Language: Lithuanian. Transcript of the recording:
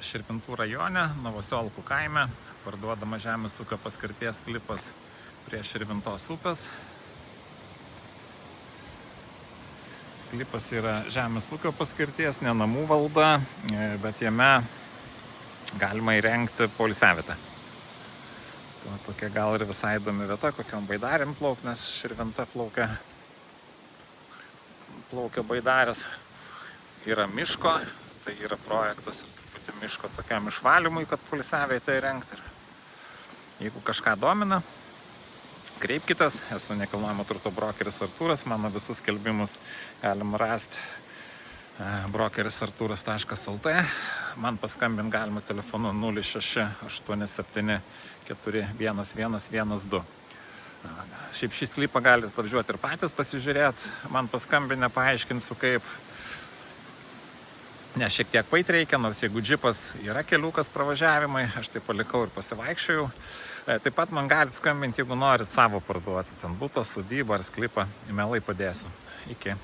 Širvintų rajone, Novosiolkų kaime, parduodama žemės ūkio paskirties sklypas prie Širvintos upės. Sklypas yra žemės ūkio paskirties, ne namų valda, bet jame galima įrengti poilsiavietę. Tai tokia gal ir visai įdomi vieta, kokiom baidarėm plauk, nes Širvinta plaukia baidarės. Yra miško, tai yra projektas ir truputį miško tokiam išvalymui, kad poilsiavietę įrengti. Jeigu kažką domina, kreipkitės, esu nekilnojamo turto brokeris Artūras, mano visus skelbimus galima rasti brokerisarturas.lt. Man paskambint galima telefonu 0687 41112. Šiaip šį sklypą galite atvažiuoti ir patys pasižiūrėti, man paskambinę paaiškinsiu kaip. Ne, šiek tiek pait reikia, nors jeigu džipas yra keliukas pravažiavimai, aš tai palikau ir pasivaikščiojau. Taip pat man galite skambinti, jeigu norit savo parduoti, ten butą, sodybą ar sklypą, mielai padėsiu. Iki.